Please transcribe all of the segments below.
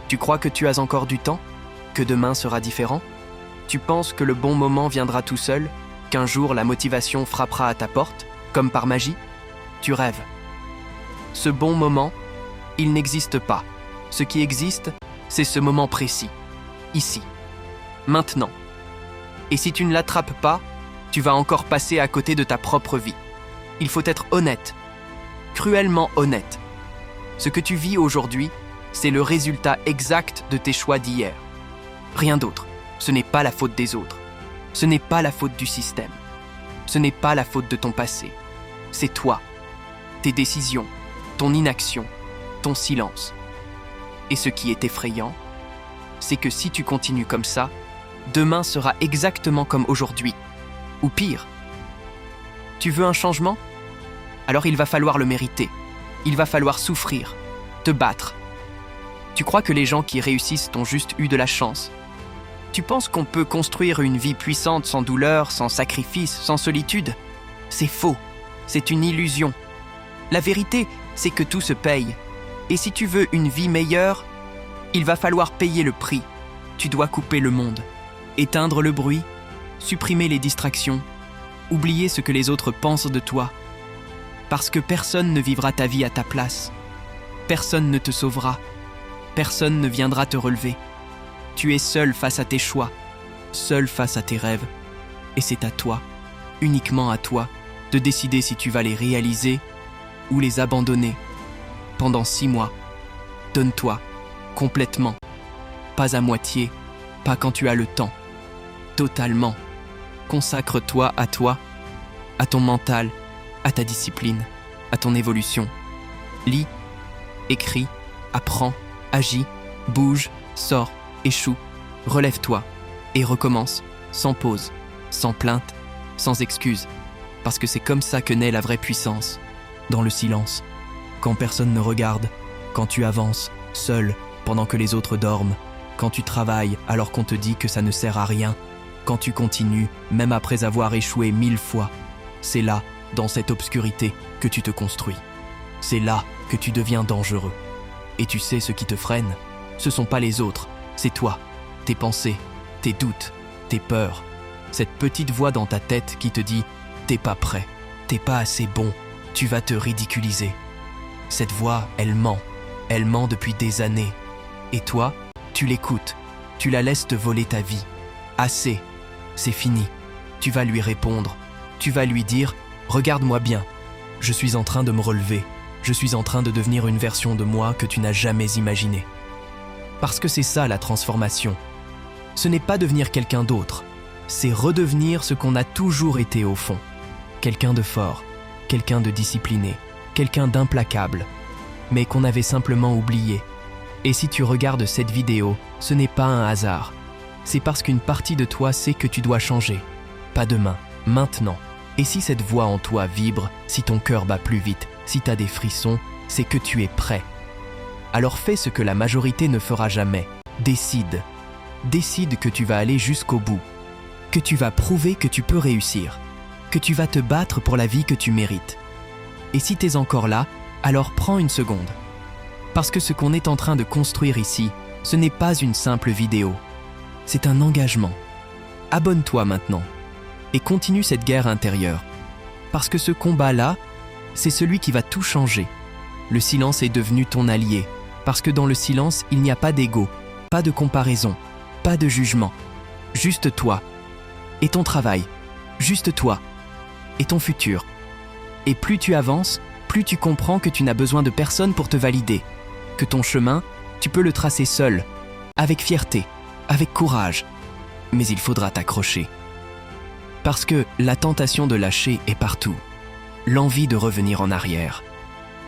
Tu crois que tu as encore du temps? Que demain sera différent? Tu penses que le bon moment viendra tout seul? Qu'un jour la motivation frappera à ta porte, comme par magie? Tu rêves. Ce bon moment, il n'existe pas. Ce qui existe, c'est ce moment précis. Ici. Maintenant. Et si tu ne l'attrapes pas, tu vas encore passer à côté de ta propre vie. Il faut être honnête. Cruellement honnête. Ce que tu vis aujourd'hui, c'est le résultat exact de tes choix d'hier. Rien d'autre. Ce n'est pas la faute des autres. Ce n'est pas la faute du système. Ce n'est pas la faute de ton passé. C'est toi, tes décisions, ton inaction, ton silence. Et ce qui est effrayant, c'est que si tu continues comme ça, demain sera exactement comme aujourd'hui, ou pire. Tu veux un changement? Alors il va falloir le mériter. Il va falloir souffrir, te battre. Tu crois que les gens qui réussissent ont juste eu de la chance? Tu penses qu'on peut construire une vie puissante sans douleur, sans sacrifice, sans solitude? C'est faux, c'est une illusion. La vérité, c'est que tout se paye. Et si tu veux une vie meilleure, il va falloir payer le prix. Tu dois couper le monde, éteindre le bruit, supprimer les distractions, oublier ce que les autres pensent de toi. Parce que personne ne vivra ta vie à ta place. Personne ne te sauvera. Personne ne viendra te relever. Tu es seul face à tes choix, seul face à tes rêves. Et c'est à toi, uniquement à toi, de décider si tu vas les réaliser ou les abandonner. Pendant 6 mois, donne-toi, complètement. Pas à moitié, pas quand tu as le temps. Totalement. Consacre-toi, à ton mental, à ta discipline, à ton évolution. Lis, écris, apprends, agis, bouge, sors, échoue, relève-toi et recommence, sans pause, sans plainte, sans excuse, parce que c'est comme ça que naît la vraie puissance, dans le silence, quand personne ne regarde, quand tu avances, seul, pendant que les autres dorment, quand tu travailles alors qu'on te dit que ça ne sert à rien, quand tu continues, même après avoir échoué 1000 fois. C'est là, dans cette obscurité, que tu te construis. C'est là que tu deviens dangereux. Et tu sais ce qui te freine? Ce sont pas les autres, c'est toi, tes pensées, tes doutes, tes peurs. Cette petite voix dans ta tête qui te dit « T'es pas prêt, t'es pas assez bon, tu vas te ridiculiser ». Cette voix, elle ment depuis des années. Et toi, tu l'écoutes, tu la laisses te voler ta vie. Assez, c'est fini. Tu vas lui répondre, tu vas lui dire « Regarde-moi bien, je suis en train de me relever, je suis en train de devenir une version de moi que tu n'as jamais imaginée. » Parce que c'est ça la transformation. Ce n'est pas devenir quelqu'un d'autre, c'est redevenir ce qu'on a toujours été au fond. Quelqu'un de fort, quelqu'un de discipliné, quelqu'un d'implacable, mais qu'on avait simplement oublié. Et si tu regardes cette vidéo, ce n'est pas un hasard. C'est parce qu'une partie de toi sait que tu dois changer. Pas demain, maintenant. Et si cette voix en toi vibre, si ton cœur bat plus vite, si tu as des frissons, c'est que tu es prêt. Alors fais ce que la majorité ne fera jamais. Décide. Décide que tu vas aller jusqu'au bout. Que tu vas prouver que tu peux réussir. Que tu vas te battre pour la vie que tu mérites. Et si tu es encore là, alors prends une seconde. Parce que ce qu'on est en train de construire ici, ce n'est pas une simple vidéo. C'est un engagement. Abonne-toi maintenant. Et continue cette guerre intérieure. Parce que ce combat-là, c'est celui qui va tout changer. Le silence est devenu ton allié. Parce que dans le silence, il n'y a pas d'ego, pas de comparaison, pas de jugement. Juste toi. Et ton travail. Juste toi. Et ton futur. Et plus tu avances, plus tu comprends que tu n'as besoin de personne pour te valider. Que ton chemin, tu peux le tracer seul, avec fierté, avec courage. Mais il faudra t'accrocher. Parce que la tentation de lâcher est partout. L'envie de revenir en arrière.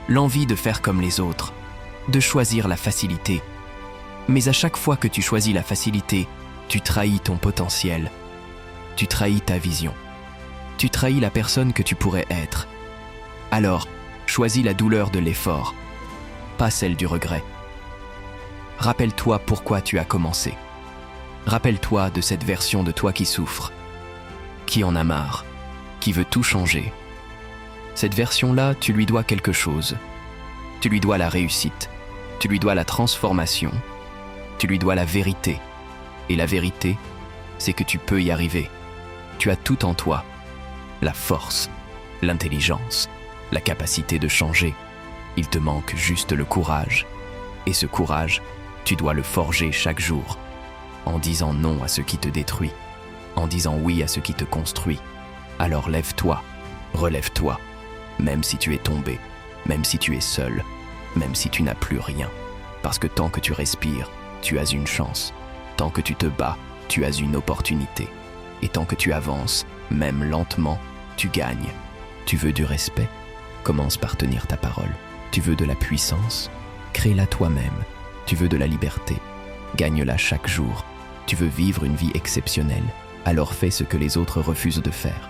L'envie de faire comme les autres. De choisir la facilité. Mais à chaque fois que tu choisis la facilité, tu trahis ton potentiel. Tu trahis ta vision. Tu trahis la personne que tu pourrais être. Alors, choisis la douleur de l'effort, pas celle du regret. Rappelle-toi pourquoi tu as commencé. Rappelle-toi de cette version de toi qui souffre, qui en a marre, qui veut tout changer. Cette version-là, tu lui dois quelque chose. Tu lui dois la réussite, tu lui dois la transformation, Tu lui dois la vérité. Et la vérité, c'est que tu peux y arriver. Tu as tout en toi. La force, l'intelligence, la capacité de changer. Il te manque juste le courage. Et ce courage, tu dois le forger chaque jour, en disant non à ce qui te détruit, en disant oui à ce qui te construit. Alors lève-toi, relève-toi, même si tu es tombé, même si tu es seul, même si tu n'as plus rien. Parce que tant que tu respires, tu as une chance. Tant que tu te bats, tu as une opportunité. Et tant que tu avances, même lentement, tu gagnes. Tu veux du respect? Commence par tenir ta parole. Tu veux de la puissance? Crée-la toi-même. Tu veux de la liberté? Gagne-la chaque jour. Tu veux vivre une vie exceptionnelle? Alors fais ce que les autres refusent de faire.